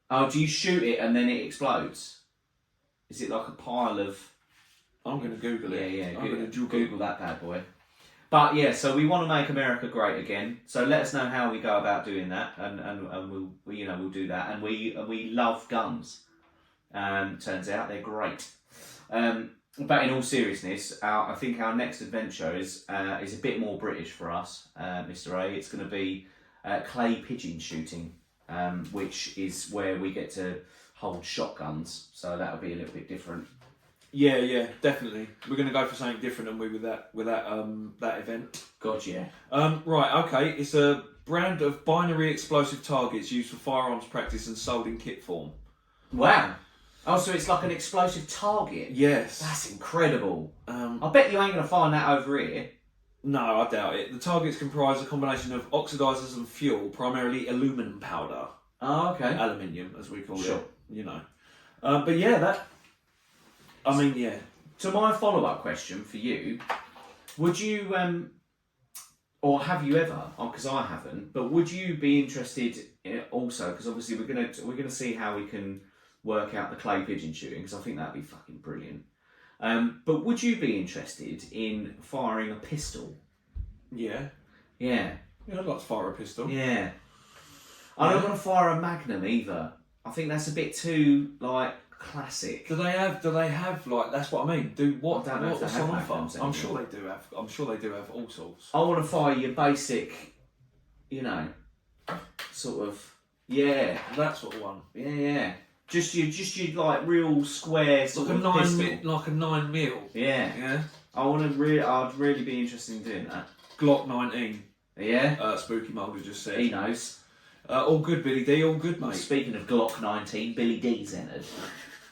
Oh, do you shoot it and then it explodes? Is it like a pile of... I'm going to Google it. Yeah, I'm going to Google that bad boy. But yeah, so we want to make America great again. So let us know how we go about doing that, and we'll do that. And we love guns. Turns out they're great. But in all seriousness, I think our next adventure is a bit more British for us, Mr. A. It's going to be clay pigeon shooting, which is where we get to hold shotguns. So that'll be a little bit different. Yeah, definitely. We're going to go for something different than we with that event. God, yeah. Right, okay. It's a brand of binary explosive targets used for firearms practice and sold in kit form. Wow. Oh, so it's like an explosive target? Yes. That's incredible. I bet you ain't going to find that over here. No, I doubt it. The targets comprise a combination of oxidizers and fuel, primarily aluminum powder. Oh, okay. Aluminium, as we call Sure. it. You know. But yeah, that... I mean, yeah. So my follow-up question for you, would you, or have you ever, because I haven't, but would you be interested also, because obviously we're gonna see how we can work out the clay pigeon shooting, because I think that'd be fucking brilliant. But would you be interested in firing a pistol? Yeah. Yeah. Yeah, I'd like to fire a pistol. Yeah. I don't want to fire a Magnum either. I think that's a bit too, like, classic. Do they have like, that's what I mean. What's I don't know if they on have offer? Magnums I'm sure they do have. I'm sure they do have all sorts. I want to fire your basic, sort of Yeah. That sort of one. Yeah. Just your like real square sort Like a of pistol. 9mm. Yeah. Yeah. I'd really be interested in doing that. Glock 19. Yeah. Spooky Mulder just said. He knows. All good, Billy D. All good, mate. Speaking of Glock 19, Billy D's entered.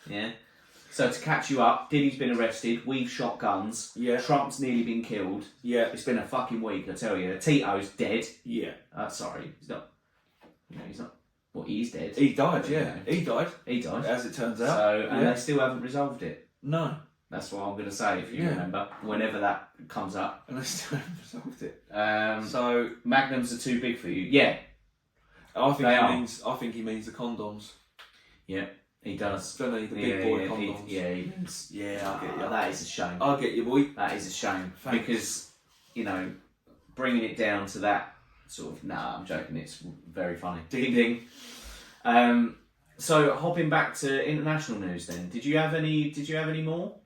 Yeah. So to catch you up, Diddy's been arrested. We've shot guns. Yeah. Trump's nearly been killed. Yeah. It's been a fucking week, I tell you. Tito's dead. Yeah. Sorry, he's not. You know, he's not. Well, he's dead. He died. Yeah. He died. He died. As it turns out. So and they still haven't resolved it. No. That's what I'm going to say, if you remember, whenever that comes up. And they still haven't resolved it. So Magnums are too big for you. Yeah. I think he means the condoms. Yeah, he does. Don't he? The big boy condoms. He means. Yeah, I get you. That is a shame. I'll get you, boy. That is a shame. Thanks. Because, you know, bringing it down to that sort of. Nah, I'm joking. It's very funny. Ding ding. So hopping back to international news, then. Did you have any more?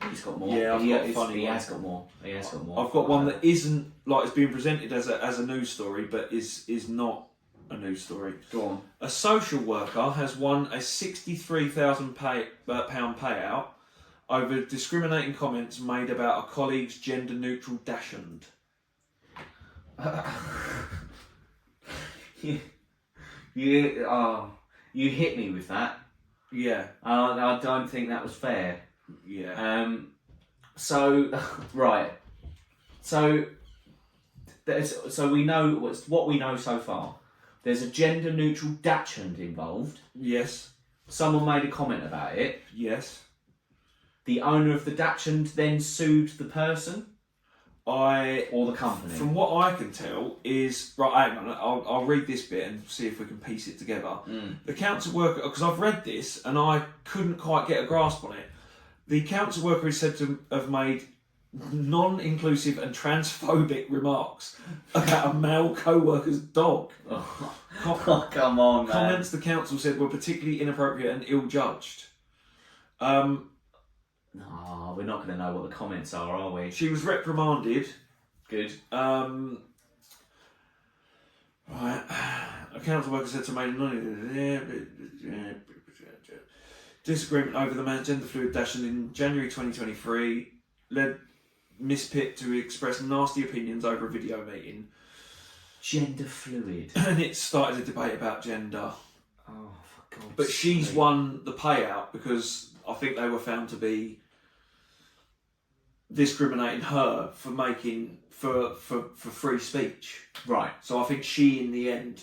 He's got more. Yeah, He got has got more. I've got one that isn't like it's being presented as a news story, but is not a news story. Go on. A social worker has won a £63,000 payout over discriminating comments made about a colleague's gender-neutral dachshund. You hit me with that. Yeah. I don't think that was fair. Yeah. So right. So we know what we know so far. There's a gender-neutral dachshund involved. Yes. Someone made a comment about it. Yes. The owner of the dachshund then sued the person or the company. From what I can tell is right. Hang on, I'll read this bit and see if we can piece it together. The council worker, because I've read this and I couldn't quite get a grasp on it. The council worker is said to have made non-inclusive and transphobic remarks about a male co-worker's dog. Oh, come on, man. Comments the council said were particularly inappropriate and ill-judged. No, we're not going to know what the comments are we? She was reprimanded. Good. Right. A council worker said to disagreement over the man's gender fluid dachshund in January 2023 led Miss Pitt to express nasty opinions over a video meeting. Gender fluid. And it started a debate about gender. Oh, for God's But she's sake. won the payout because I think they were found to be discriminating her for making for free speech. Right. So I think she in the end,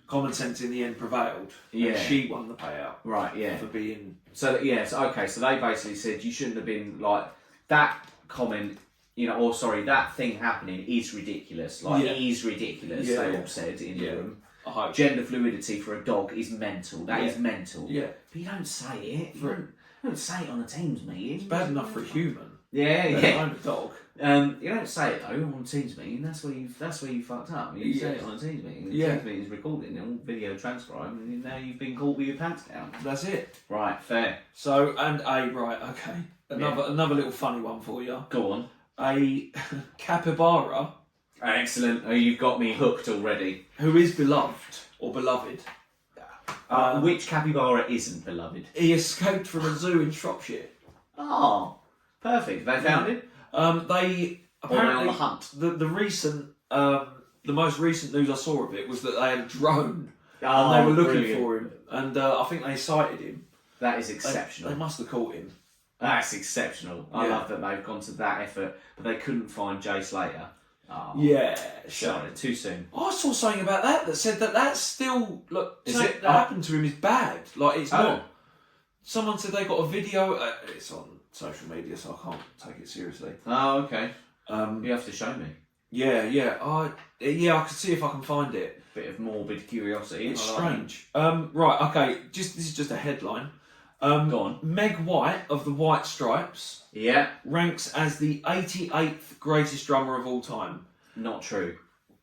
common sense in the end prevailed. Yeah. And she won the payout. Right, yeah. For being... So, yes, okay, so they basically said you shouldn't have been, like, that comment, you know, or sorry, that thing happening is ridiculous. Like, it is ridiculous, they all said in the room. Gender fluidity for a dog is mental. That is mental. Yeah. But you don't say it. You don't say it on a Teams meeting. It's bad enough for a human. Yeah. I'm a dog. You don't say it though on a Teams meeting. That's where you fucked up. You say it on a Teams meeting. The Teams meeting is recorded and all video transcribed, and now you've been caught with your pants down. That's it. Right, fair. So okay. Another little funny one for you. Go on. A capybara. Excellent. Oh, you've got me hooked already. Who is beloved or beloved? Which capybara isn't beloved? He escaped from a zoo in Shropshire. Oh, perfect. They found him. They apparently on the hunt. The recent, the most recent news I saw of it was that they had a drone and they were looking for him, and I think they sighted him. That is exceptional. They must have caught him. That's exceptional. I love that they've gone to that effort, but they couldn't find Jay Slater. Oh, yeah, sorry, too soon. I saw something about that said that's still that happened to him is bad. Like it's not. Someone said they got a video. It's on social media, so I can't take it seriously. Oh, okay. You have to show me. Yeah. I could see if I can find it. Bit of morbid curiosity. It's strange. Right. Okay. This is just a headline. Go on. Meg White of the White Stripes. Yeah. Ranks as the 88th greatest drummer of all time. Not true.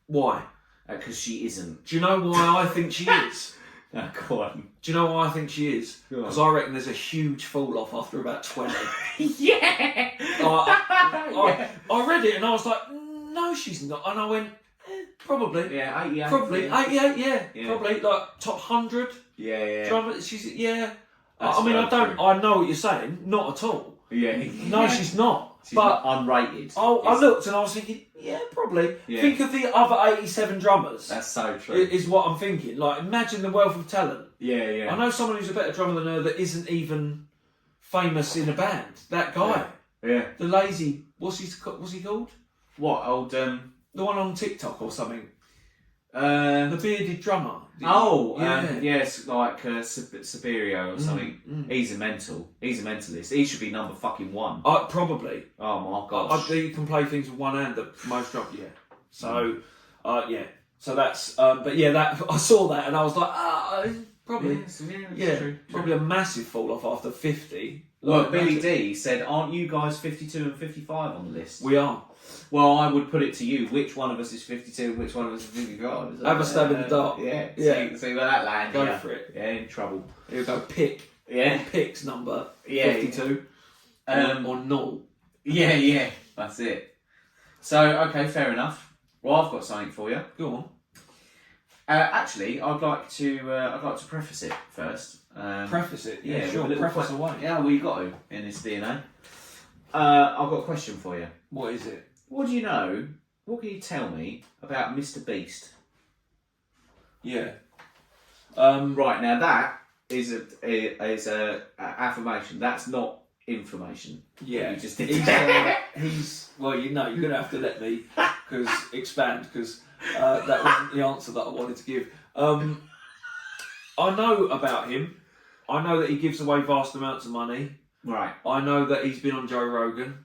Why? Because she isn't. Do you know why I think she is? Go on. Do you know why I think she is? Because I reckon there's a huge fall off after about 20. Yeah! I read it and I was like, no, she's not. And I went, probably. Yeah, 88. Probably yeah. 88, yeah. Yeah. Probably like top 100 Yeah. drummer. She's That's I mean, so true. I know what you're saying. Not at all. Yeah. No, she's not. She's but not unrated. I looked and I was thinking, yeah, probably. Yeah. Think of the other 87 drummers. That's so true. Is what I'm thinking. Like, imagine the wealth of talent. Yeah. I know someone who's a better drummer than her that isn't even famous in a band. That guy, Yeah. the lazy. What's he called? What old The one on TikTok or something. Uh, The bearded drummer. yes, like Siberio or something. He's a mentalist. He should be number fucking 1. Probably. Oh my gosh. You can play things with one hand that most drum. Yeah. So, So that's. But yeah, that I saw that and I was like, probably. True. Probably a massive fall off after 50. Well, Like, Billy imagine- D said, "Aren't you guys 52 and 55 on the list?" We are. Well, I would put it to you: which one of us is 52 and which one of us is 55? Have a stab in the dark. Yeah. Yeah. See where that lands. Go for it. Yeah, in trouble. Here we go. Pick. Yeah. Pick's number. Yeah. 52. Or null. Yeah. That's it. So, okay, fair enough. Well, I've got something for you. Go on. Actually, I'd like to preface it first. Preface it. Yeah, with sure. a little Preface away. Yeah, well, you got to in this DNA. I've got a question for you. What is it? What do you know? What can you tell me about Mr. Beast? Yeah. Right now, that is a affirmation. That's not information. Yeah. You just did. He's well, you're gonna have to let me expand because that wasn't the answer that I wanted to give. I know about him. I know that he gives away vast amounts of money. Right. I know that he's been on Joe Rogan.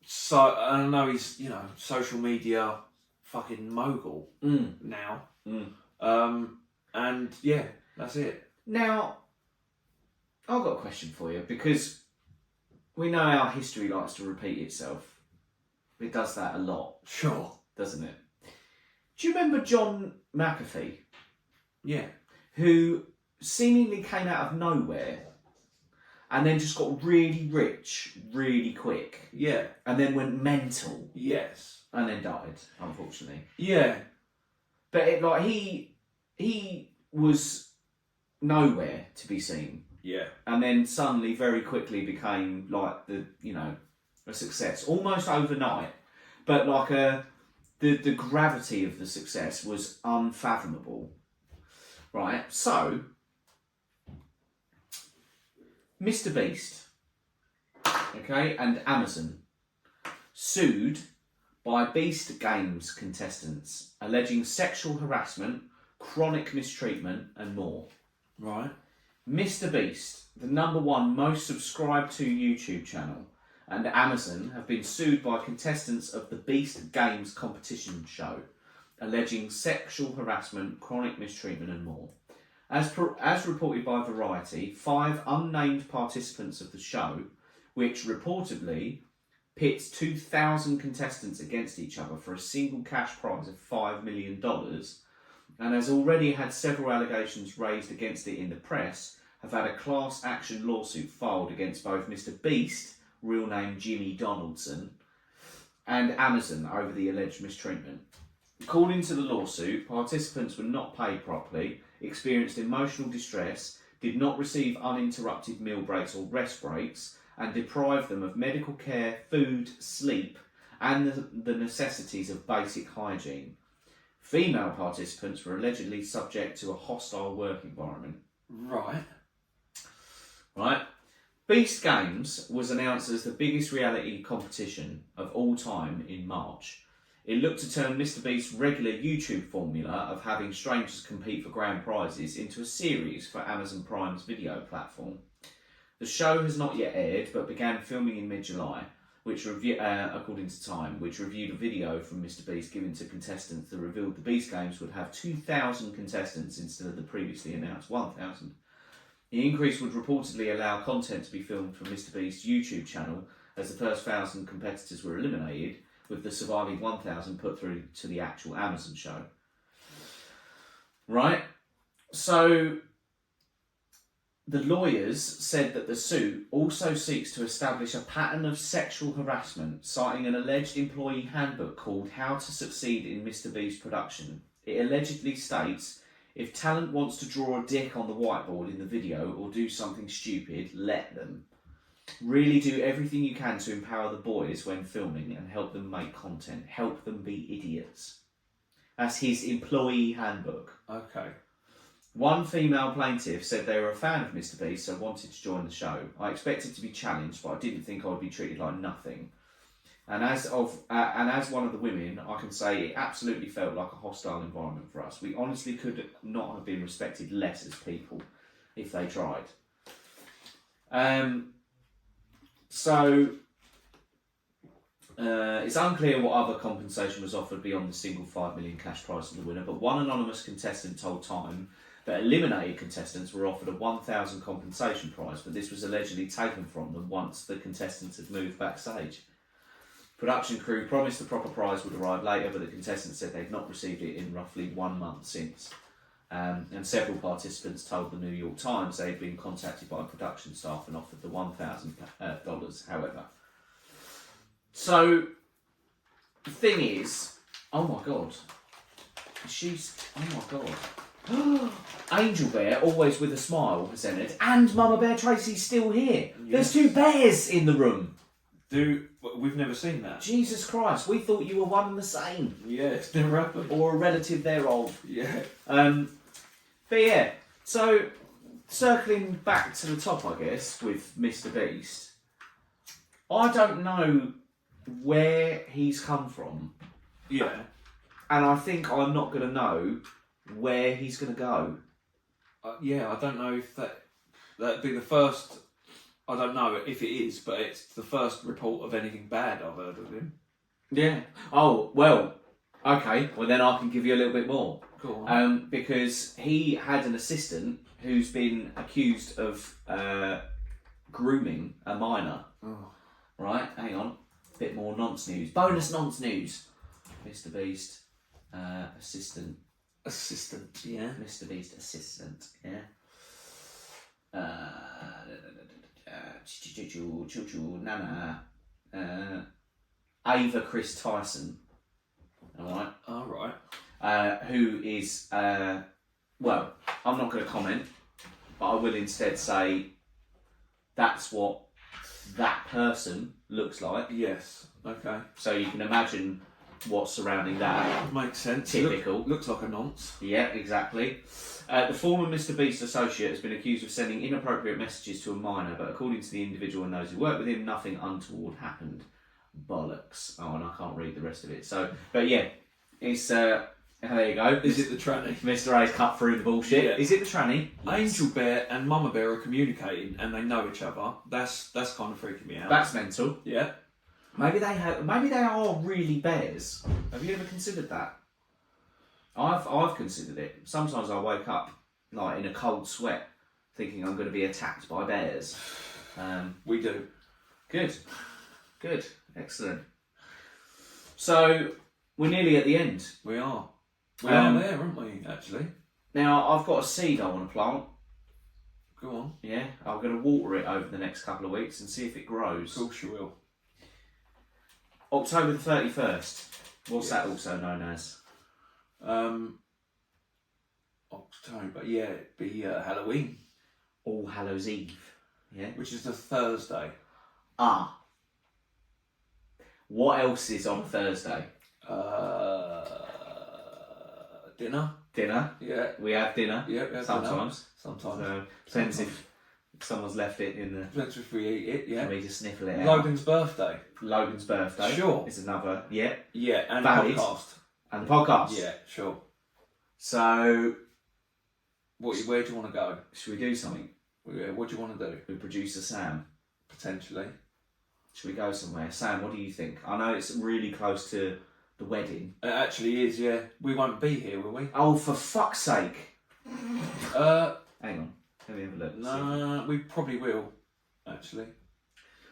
So I know he's social media fucking mogul now. And yeah, that's it. Now, I've got a question for you because we know our history likes to repeat itself. It does that a lot, Sure. doesn't it? Do you remember John McAfee, Yeah. who seemingly came out of nowhere and then just got really rich really quick Yeah. and then went mental Yes. and then died, unfortunately? Yeah. But he was nowhere to be seen. Yeah. And then suddenly, very quickly, became like a success almost overnight. But like the gravity of the success was unfathomable, right? So, Mr. Beast, okay, and Amazon sued by Beast Games contestants alleging sexual harassment, chronic mistreatment, and more. Right. Mr. Beast, the #1 most subscribed to YouTube channel, and Amazon have been sued by contestants of the Beast Games competition show, alleging sexual harassment, chronic mistreatment, and more. As reported by Variety, 5 unnamed participants of the show, which reportedly pits 2,000 contestants against each other for a single cash prize of $5 million, and has already had several allegations raised against it in the press, have had a class action lawsuit filed against both Mr. Beast, real name Jimmy Donaldson, and Amazon over the alleged mistreatment. According to the lawsuit, participants were not paid properly, experienced emotional distress, did not receive uninterrupted meal breaks or rest breaks, and deprived them of medical care, food, sleep, and the necessities of basic hygiene. Female participants were allegedly subject to a hostile work environment. Right. Right? Beast Games was announced as the biggest reality competition of all time in March. It looked to turn Mr. Beast's regular YouTube formula of having strangers compete for grand prizes into a series for Amazon Prime's video platform. The show has not yet aired, but began filming in mid-July, according to Time, which reviewed a video from Mr. Beast given to contestants that revealed the Beast Games would have 2,000 contestants instead of the previously announced 1,000. The increase would reportedly allow content to be filmed from Mr. Beast's YouTube channel, as the first 1,000 competitors were eliminated, with the surviving 1,000 put through to the actual Amazon show. Right? So, The lawyers said that the suit also seeks to establish a pattern of sexual harassment, citing an alleged employee handbook called How to Succeed in Mr. Beast Production. It allegedly states, if talent wants to draw a dick on the whiteboard in the video or do something stupid, let them. Really do everything you can to empower the boys when filming and help them make content. Help them be idiots. That's his employee handbook. Okay. One female plaintiff said they were a fan of Mr. Beast, so wanted to join the show. I expected to be challenged, but I didn't think I would be treated like nothing. And as one of the women, I can say it absolutely felt like a hostile environment for us. We honestly could not have been respected less as people if they tried. It's unclear what other compensation was offered beyond the single $5 million cash prize of the winner, but one anonymous contestant told Time that eliminated contestants were offered a $1,000 compensation prize, but this was allegedly taken from them once the contestants had moved backstage. Production crew promised the proper prize would arrive later, but the contestants said they'd not received it in roughly 1 month since. And several participants told the New York Times they'd been contacted by production staff and offered the $1,000, however. So, the thing is, oh my god, oh my god. Angel Bear, always with a smile, has entered, and Mama Bear Tracy's still here. Yes. There's 2 bears in the room. We've never seen that. Jesus Christ, we thought you were one and the same. Yeah, it's never happened. Or a relative thereof. Yeah. But yeah, so circling back to the top, I guess, with Mr. Beast, I don't know where he's come from. Yeah. And I think I'm not going to know where he's going to go. Yeah, I don't know if that'd be the first. I don't know if it is, but it's the first report of anything bad I've heard of him. Yeah. Oh, well, okay. Well, then I can give you a little bit more. Go on. Because he had an assistant who's been accused of grooming a minor. Oh. Right, hang on. Bit more nonce news. Bonus nonce news. Mr. Beast, assistant. Assistant, yeah. Mr. Beast, assistant, yeah. Nana. Ava Chris Tyson. Alright. Alright. Who is, well, I'm not going to comment, but I will instead say that's what that person looks like. Yes. Okay. So you can imagine what's surrounding that. Makes sense. Typical. Looks like a nonce. Yeah, exactly. The former Mr. Beast associate has been accused of sending inappropriate messages to a minor, but according to the individual and those who work with him, nothing untoward happened. Bollocks. Oh, and I can't read the rest of it. So, but yeah, it's there you go. Is it the tranny? Mr. A's cut through the bullshit. Yeah. Is it the tranny? Angel Bear and Mama Bear are communicating and they know each other. That's kind of freaking me out. That's mental. Yeah. Maybe they are really bears. Have you ever considered that? I've considered it. Sometimes I wake up like in a cold sweat, thinking I'm going to be attacked by bears. We do. Good, excellent. So we're nearly at the end. We are. We are there, aren't we? Actually. Now I've got a seed I want to plant. Go on. Yeah, I'm going to water it over the next couple of weeks and see if it grows. Of course you will. October the 31st. What's that also known as? October, yeah, it'd be Halloween. All Hallows Eve. Yeah. Which is the Thursday. Ah. What else is on Thursday? Dinner. Dinner. Yeah. We have dinner. Yeah, we have sometimes. Dinner. Sometimes. So, depends if someone's left it in the... Depends if we eat it, yeah. For me to sniffle it out. Logan's birthday. Logan's birthday. Sure. Is another, yeah. Yeah, and Valid. podcast. And the podcast. Yeah, sure. So... Where do you want to go? Should we do something? What do you want to do? With producer Sam. Potentially. Should we go somewhere? Sam, what do you think? I know it's really close to the wedding. It actually is, yeah. We won't be here, will we? Oh, for fuck's sake. Hang on. Let me have a look. No, we probably will, actually.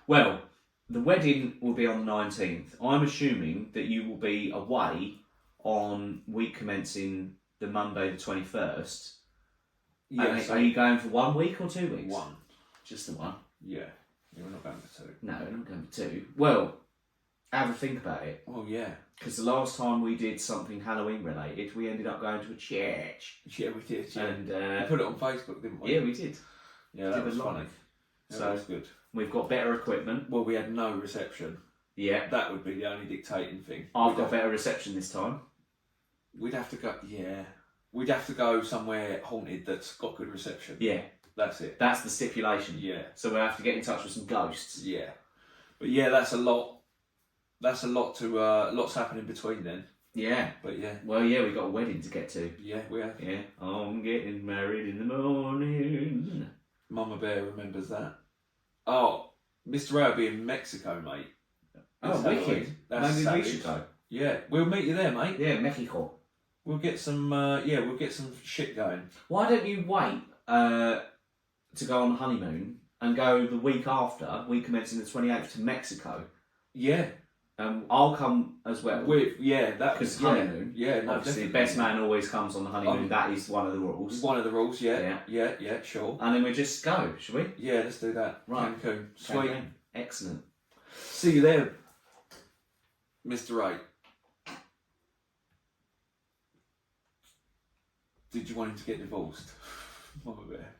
Well, the wedding will be on the 19th. I'm assuming that you will be away on week commencing the Monday the 21st. Yeah, And so are you going for 1 week or 2 weeks? one. Just the one. Yeah. We're not going for two. No, we're not going for 2. Well, have a think about it. Well, yeah. Because the last time we did something Halloween related, we ended up going to a church. Yeah, we did. Yeah. And we put it on Facebook, didn't we? yeah, we did. Yeah, that Did was a funny. live. That So was good. we've got better equipment. Well, we had no reception. Yeah. That would be the only dictating thing. I've got better reception this time. We'd have to go. Yeah. We'd have to go somewhere haunted that's got good reception. Yeah. That's it. That's the stipulation. Yeah. So we'll have to get in touch with some ghosts. Yeah. But yeah, that's a lot. That's a lot to. Lots happening between then. Yeah. But yeah. Well, yeah, we've got a wedding to get to. Yeah, we have. Yeah. I'm getting married in the morning. Mama Bear remembers that. Oh, Mr. Ray will be in Mexico, mate. Oh, It's wicked. Halloween. That's Maybe we savage. should go. Yeah, we'll meet you there, mate. Yeah, Mexico. We'll get some. We'll get some shit going. Why don't you wait to go on the honeymoon and go the week after, week commencing the 28th, to Mexico? Yeah, I'll come as well. that Because yeah, honeymoon. Yeah, no, Obviously, the definitely. best man always comes on the honeymoon. That is one of the rules. One of the rules. Yeah, sure. And then we just go, shall we? Yeah, let's do that. Right. Cancun. Sweet. Okay. Excellent. See you there, Mr. Ray. Did you want him to get divorced? Mama Bear.